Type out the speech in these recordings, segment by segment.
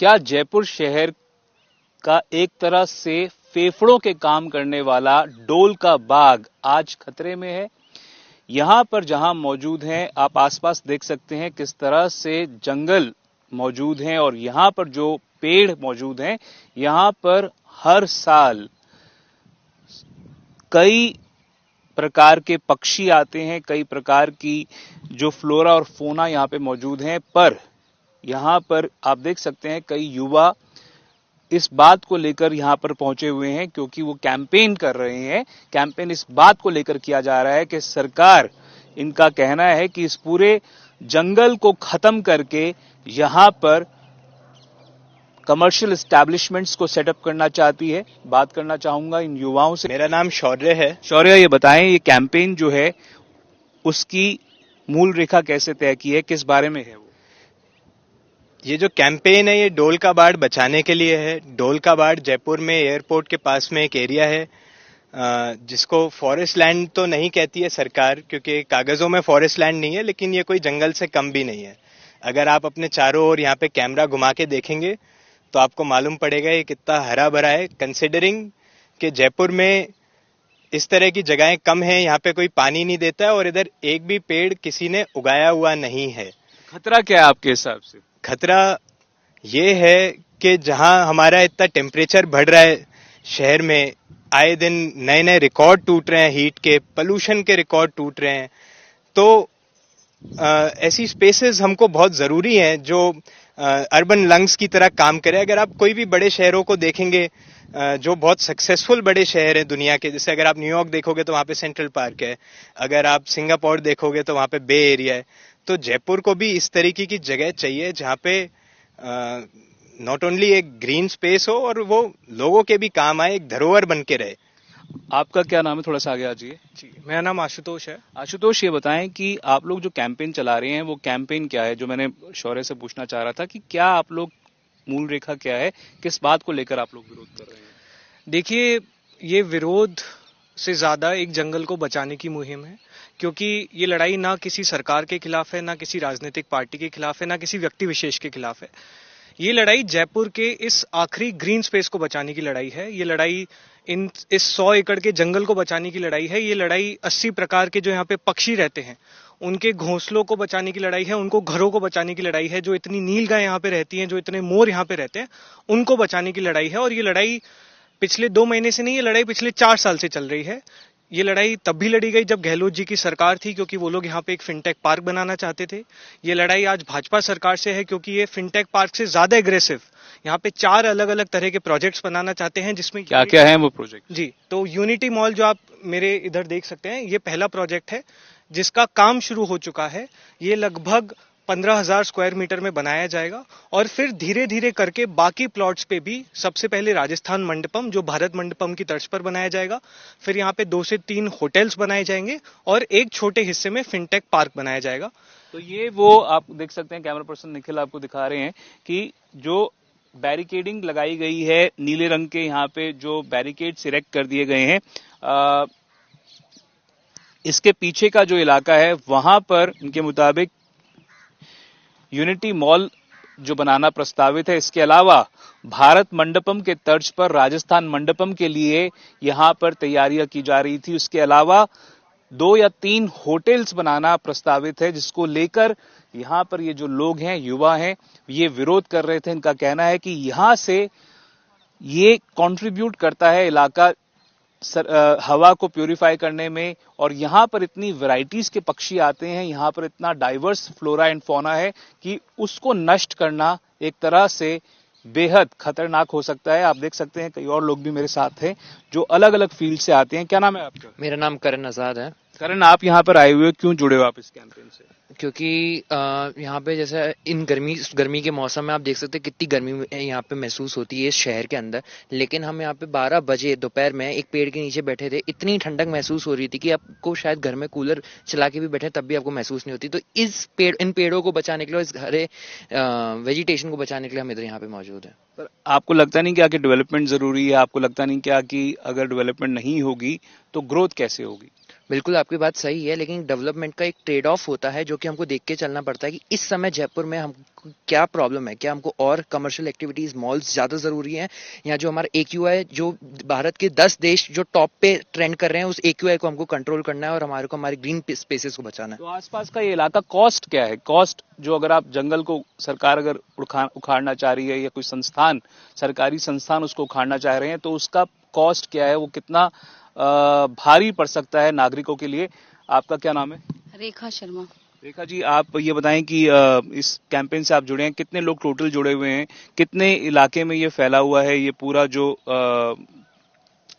क्या जयपुर शहर का एक तरह से फेफड़ों के काम करने वाला डोल का बाग आज खतरे में है? यहां पर जहां मौजूद हैं, आप आसपास देख सकते हैं किस तरह से जंगल मौजूद हैं और यहां पर जो पेड़ मौजूद हैं, यहां पर हर साल कई प्रकार के पक्षी आते हैं, कई प्रकार की जो फ्लोरा और फोना यहां पे मौजूद हैं, पर यहां पर आप देख सकते हैं कई युवा इस बात को लेकर यहां पर पहुंचे हुए हैं क्योंकि वो कैंपेन कर रहे हैं। कैंपेन इस बात को लेकर किया जा रहा है कि सरकार, इनका कहना है कि इस पूरे जंगल को खत्म करके यहां पर कमर्शियल एस्टैब्लिशमेंट्स को सेटअप करना चाहती है। बात करना चाहूंगा इन युवाओं से। मेरा नाम शौर्य है। शौर्य, ये बताएं, ये कैंपेन जो है उसकी मूल रेखा कैसे तय की है, किस बारे में है वो? ये जो कैंपेन है ये डोल का बाड़ बचाने के लिए है। डोल का बाड़ जयपुर में एयरपोर्ट के पास में एक एरिया है जिसको फॉरेस्ट लैंड तो नहीं कहती है सरकार, क्योंकि कागजों में फॉरेस्ट लैंड नहीं है, लेकिन ये कोई जंगल से कम भी नहीं है। अगर आप अपने चारों ओर यहाँ पे कैमरा घुमा के देखेंगे तो आपको मालूम पड़ेगा ये कितना हरा भरा है, कंसिडरिंग कि जयपुर में इस तरह की जगहें कम हैं, यहाँ पे कोई पानी नहीं देता है और इधर एक भी पेड़ किसी ने उगाया हुआ नहीं है। खतरा क्या है आपके हिसाब से? खतरा ये है कि जहां हमारा इतना टेम्परेचर बढ़ रहा है, शहर में आए दिन नए नए रिकॉर्ड टूट रहे हैं, हीट के, पोल्यूशन के रिकॉर्ड टूट रहे हैं, तो ऐसी स्पेसेस हमको बहुत जरूरी हैं जो अर्बन लंग्स की तरह काम करे। अगर आप कोई भी बड़े शहरों को देखेंगे जो बहुत सक्सेसफुल बड़े शहर हैं दुनिया के, जैसे अगर आप न्यूयॉर्क देखोगे तो वहां पे सेंट्रल पार्क है, अगर आप सिंगापुर देखोगे तो वहां पे बे एरिया है, तो जयपुर को भी इस तरीके की जगह चाहिए जहां पे नॉट ओनली एक ग्रीन स्पेस हो और वो लोगों के भी काम आए, एक धरोहर बन के रहे। आपका क्या नाम है? थोड़ा सा आगे आ जाइए। जी, मेरा नाम आशुतोष है। आशुतोष, ये बताएं कि आप लोग जो कैंपेन चला रहे हैं वो कैंपेन क्या है? जो मैंने शौर्य से पूछना चाह रहा था कि क्या आप लोग, मूल रेखा क्या है, किस बात को लेकर आप लोग विरोध कर रहे हैं? देखिए, ये विरोध से ज्यादा एक जंगल को बचाने की मुहिम है, क्योंकि ये लड़ाई ना किसी सरकार के खिलाफ है, ना किसी राजनीतिक पार्टी के खिलाफ है, ना किसी व्यक्ति विशेष के खिलाफ है। ये लड़ाई जयपुर के इस आखिरी ग्रीन स्पेस को बचाने की लड़ाई है। ये लड़ाई इस 100 एकड़ के जंगल को बचाने की लड़ाई है। ये लड़ाई 80 प्रकार के जो यहाँ पे पक्षी रहते हैं उनके घोंसलों को बचाने की लड़ाई है, उनको घरों को बचाने की लड़ाई है। जो इतनी नीलगाय यहाँ पे रहती हैं, जो इतने मोर यहाँ पे रहते हैं, उनको बचाने की लड़ाई है। और ये लड़ाई पिछले 2 महीने से नहीं, ये लड़ाई पिछले 4 साल से चल रही है। ये लड़ाई तब भी लड़ी गई जब गहलोत जी की सरकार थी, क्योंकि वो लोग यहाँ पे एक फिनटेक पार्क बनाना चाहते थे। ये लड़ाई आज भाजपा सरकार से है, क्योंकि ये फिनटेक पार्क से ज्यादा एग्रेसिव यहाँ पे 4 अलग अलग तरह के प्रोजेक्ट्स बनाना चाहते हैं, जिसमें क्या क्या है वो प्रोजेक्ट? जी, तो यूनिटी मॉल जो आप मेरे इधर देख सकते हैं, ये पहला प्रोजेक्ट है जिसका काम शुरू हो चुका है। ये लगभग 15,000 स्क्वायर मीटर में बनाया जाएगा और फिर धीरे धीरे करके बाकी प्लॉट्स पे भी सबसे पहले राजस्थान मंडपम, जो भारत मंडपम की तर्ज पर बनाया जाएगा, फिर यहाँ पे 2 से 3 होटल्स बनाए जाएंगे और एक छोटे हिस्से में फिनटेक पार्क बनाया जाएगा। तो ये वो आप देख सकते हैं, कैमरा पर्सन निखिल आपको दिखा रहे हैं कि जो बैरिकेडिंग लगाई गई है, नीले रंग के यहाँ पे जो बैरिकेड इरेक्ट कर दिए गए हैं, इसके पीछे का जो इलाका है वहां पर इनके मुताबिक यूनिटी मॉल जो बनाना प्रस्तावित है। इसके अलावा भारत मंडपम के तर्ज पर राजस्थान मंडपम के लिए यहां पर तैयारियां की जा रही थी। उसके अलावा 2 या 3 होटल्स बनाना प्रस्तावित है, जिसको लेकर यहां पर ये जो लोग हैं, युवा हैं, ये विरोध कर रहे थे। इनका कहना है कि यहां से ये कंट्रीब्यूट करता है इलाका हवा को प्यूरिफाई करने में, और यहां पर इतनी वैरायटीज के पक्षी आते हैं, यहां पर इतना डाइवर्स फ्लोरा एंड फौना है कि उसको नष्ट करना एक तरह से बेहद खतरनाक हो सकता है। आप देख सकते हैं कई और लोग भी मेरे साथ हैं जो अलग अलग फील्ड से आते हैं। क्या नाम है आपका? मेरा नाम करण आजाद है। करण, आप यहाँ पर आए हुए हो, क्यों जुड़े हो आप इस कैंपेन से? क्योंकि यहाँ पे जैसे इन गर्मी के मौसम में आप देख सकते हैं कितनी गर्मी यहाँ पे महसूस होती है इस शहर के अंदर, लेकिन हम यहाँ पे 12 बजे दोपहर में एक पेड़ के नीचे बैठे थे, इतनी ठंडक महसूस हो रही थी कि आपको शायद घर में कूलर चला के भी बैठे तब भी आपको महसूस नहीं होती। तो इन पेड़ों को बचाने के लिए, इस हरे वेजिटेशन को बचाने के लिए हम इधर यहाँ पे मौजूद है। पर आपको लगता नहीं क्या कि डेवलपमेंट जरूरी है? आपको लगता नहीं क्या कि अगर डेवलपमेंट नहीं होगी तो ग्रोथ कैसे होगी? बिल्कुल आपकी बात सही है, लेकिन डेवलपमेंट का एक ट्रेड ऑफ होता है जो कि हमको देख के चलना पड़ता है कि इस समय जयपुर में हम क्या प्रॉब्लम है, क्या हमको और कमर्शियल एक्टिविटीज मॉल्स ज्यादा जरूरी हैं, या जो हमारा AQI जो भारत के 10 देश जो टॉप पे ट्रेंड कर रहे हैं उस AQI को हमको कंट्रोल करना है और हमारे को हमारे ग्रीन स्पेसेस को बचाना है। तो आसपास का ये इलाका कॉस्ट क्या है? कॉस्ट जो अगर आप जंगल को सरकार अगर उखाड़ना चाह रही है या कोई संस्थान सरकारी संस्थान उसको उखाड़ना चाह रहे हैं तो उसका कॉस्ट क्या है, वो कितना भारी पड़ सकता है नागरिकों के लिए? आपका क्या नाम है? रेखा शर्मा। रेखा जी, आप ये बताएं कि इस कैंपेन से आप जुड़े हैं, कितने लोग टोटल जुड़े हुए हैं, कितने इलाके में ये फैला हुआ है ये पूरा जो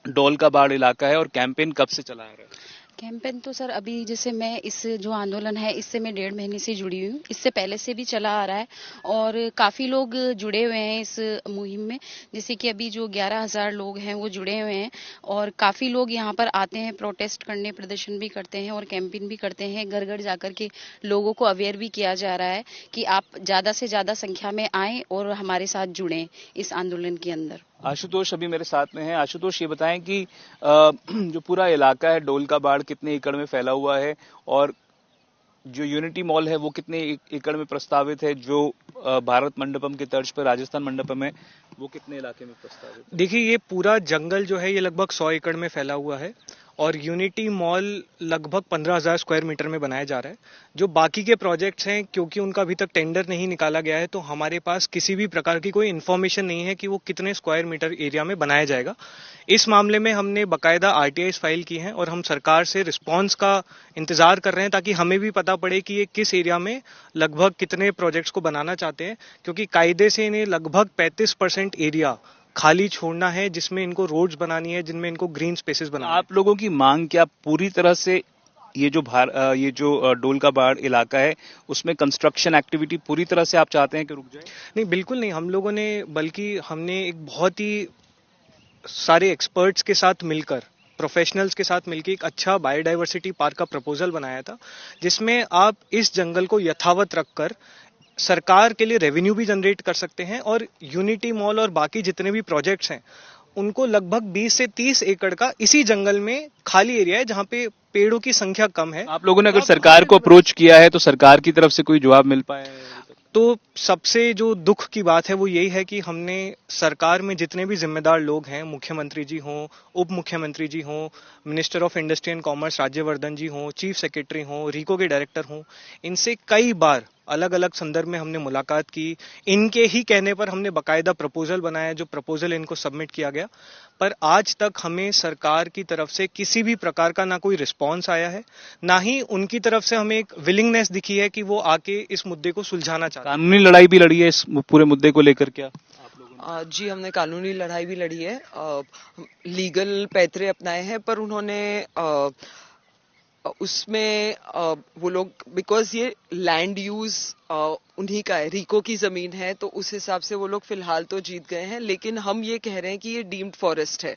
डोल का बाढ़ इलाका है, और कैंपेन कब से चला आ रहा है? कैंपेन तो सर अभी जैसे मैं इस जो आंदोलन है इससे मैं 1.5 महीने से जुड़ी हुई हूँ, इससे पहले से भी चला आ रहा है और काफी लोग जुड़े हुए हैं इस मुहिम में। जैसे कि अभी जो 11,000 लोग हैं वो जुड़े हुए हैं और काफी लोग यहाँ पर आते हैं प्रोटेस्ट करने, प्रदर्शन भी करते हैं और कैंपेन भी करते हैं। घर घर जाकर के लोगों को अवेयर भी किया जा रहा है कि आप ज्यादा से ज्यादा संख्या में आएं और हमारे साथ जुड़ें इस आंदोलन के अंदर। आशुतोष अभी मेरे साथ में है। आशुतोष, ये बताएं कि जो पूरा इलाका है डोल का बाढ़ कितने एकड़ में फैला हुआ है और जो यूनिटी मॉल है वो कितने एकड़ में प्रस्तावित है, जो भारत मंडपम के तर्ज पर राजस्थान मंडपम है वो कितने इलाके में प्रस्तावित है? देखिए, ये पूरा जंगल जो है ये लगभग 100 एकड़ में फैला हुआ है और यूनिटी मॉल लगभग 15,000 स्क्वायर मीटर में बनाया जा रहा है। जो बाकी के प्रोजेक्ट्स हैं, क्योंकि उनका अभी तक टेंडर नहीं निकाला गया है तो हमारे पास किसी भी प्रकार की कोई इन्फॉर्मेशन नहीं है कि वो कितने स्क्वायर मीटर एरिया में बनाया जाएगा। इस मामले में हमने बाकायदा RTIs फाइल की हैं और हम सरकार से रिस्पॉन्स का इंतजार कर रहे हैं ताकि हमें भी पता पड़े कि ये किस एरिया में लगभग कितने प्रोजेक्ट्स को बनाना चाहते हैं, क्योंकि कायदे से इन्हें लगभग 35% एरिया खाली छोड़ना है जिसमें इनको रोड्स बनानी है, जिनमें इनको ग्रीन स्पेसेस बनाना है। आप लोगों की मांग क्या पूरी तरह से ये जो डोल का बाढ़ इलाका है उसमें कंस्ट्रक्शन एक्टिविटी पूरी तरह से आप चाहते हैं कि रुक जाए? नहीं, बिल्कुल नहीं। हम लोगों ने बल्कि हमने एक बहुत ही सारे एक्सपर्ट्स के साथ मिलकर, प्रोफेशनल्स के साथ मिलकर एक अच्छा बायोडाइवर्सिटी पार्क का प्रपोजल बनाया था जिसमें आप इस जंगल को यथावत रखकर सरकार के लिए रेवेन्यू भी जनरेट कर सकते हैं और यूनिटी मॉल और बाकी जितने भी प्रोजेक्ट्स हैं उनको लगभग 20 से 30 एकड़ का इसी जंगल में खाली एरिया है जहां पे पेड़ों की संख्या कम है। आप लोगों ने अगर सरकार को अप्रोच किया है तो सरकार की तरफ से कोई जवाब मिल पाया है? तो सबसे जो दुख की बात है वो यही है कि हमने सरकार में जितने भी जिम्मेदार लोग हैं, मुख्यमंत्री जी हों, उप मुख्यमंत्री जी हों, minister of industry and commerce Rajyavardhan ji हों, चीफ सेक्रेटरी हों, रीको के डायरेक्टर हों, इनसे कई बार अलग अलग संदर्भ में हमने मुलाकात की। इनके ही कहने पर हमने बाकायदा प्रपोजल बनाया, जो प्रपोजल इनको सबमिट किया गया, पर आज तक हमें सरकार की तरफ से किसी भी प्रकार का ना कोई रिस्पॉन्स आया है, ना ही उनकी तरफ से हमें एक विलिंगनेस दिखी है कि वो आके इस मुद्दे को सुलझाना चाहते हैं। कानूनी लड़ाई भी लड़ी है इस पूरे मुद्दे को लेकर क्या? जी, हमने कानूनी लड़ाई भी लड़ी है, लीगल पैतरे अपनाए हैं, पर उन्होंने उसमें वो लोग, बिकॉज ये लैंड यूज उन्हीं का है, रीको की जमीन है, तो उस हिसाब से वो लोग फिलहाल तो जीत गए हैं। लेकिन हम ये कह रहे हैं कि ये डीम्ड फॉरेस्ट है,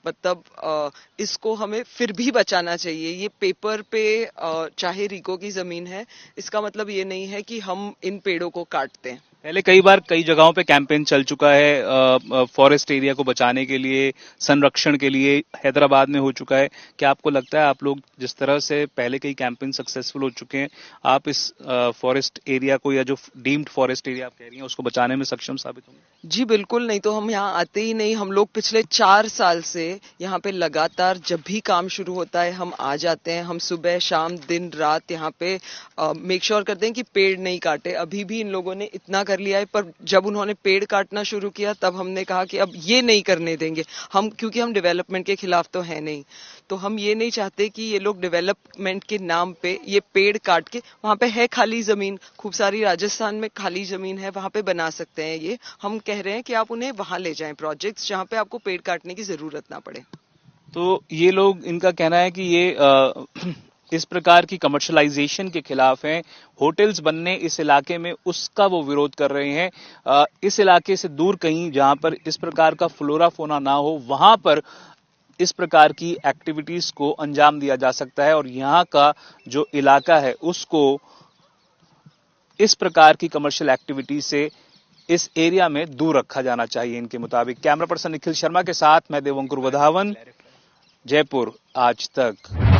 मतलब इसको हमें फिर भी बचाना चाहिए। ये पेपर पे चाहे रीको की जमीन है, इसका मतलब ये नहीं है कि हम इन पेड़ों को काटते हैं। पहले कई बार कई जगहों पे कैंपेन चल चुका है फॉरेस्ट एरिया को बचाने के लिए, संरक्षण के लिए, हैदराबाद में हो चुका है। क्या आपको लगता है आप लोग जिस तरह से पहले कई कैंपेन सक्सेसफुल हो चुके हैं, आप इस फॉरेस्ट एरिया को या जो डीम्ड फॉरेस्ट एरिया आप कह रही हैं उसको बचाने में सक्षम साबित होंगे? जी बिल्कुल, नहीं तो हम यहाँ आते ही नहीं। हम लोग पिछले 4 साल से यहाँ पे लगातार जब भी काम शुरू होता है हम आ जाते हैं। हम सुबह शाम दिन रात यहाँ पे मेक श्योर करते हैं कि पेड़ नहीं काटे। अभी भी इन लोगों ने इतना कर लिया है, पर जब उन्होंने पेड़ काटना शुरू किया तब हमने कहा कि अब ये नहीं करने देंगे हम, क्योंकि हम डेवलपमेंट के खिलाफ तो है नहीं। तो हम ये नहीं चाहते कि ये लोग डेवलपमेंट के नाम पे ये पेड़ काट के, वहां पे है खाली जमीन, खूब सारी राजस्थान में खाली जमीन है, वहां पे बना सकते हैं। ये हम कह रहे हैं कि आप उन्हें वहां ले जाएं, प्रोजेक्ट्स जहां पे आपको पेड़ काटने की जरूरत ना पड़े। तो ये लोग, इनका कहना है कि ये इस प्रकार की कमर्शलाइजेशन के खिलाफ हैं। होटल्स बनने इस इलाके में उसका वो विरोध कर रहे हैं। इस इलाके से दूर कहीं जहां पर इस प्रकार का फ्लोरा फोना ना हो, वहां पर इस प्रकार की एक्टिविटीज को अंजाम दिया जा सकता है और यहाँ का जो इलाका है उसको इस प्रकार की कमर्शियल एक्टिविटी से इस एरिया में दूर रखा जाना चाहिए इनके मुताबिक। कैमरा पर्सन निखिल शर्मा के साथ मैं देवंकुर वधावन, जयपुर आज तक।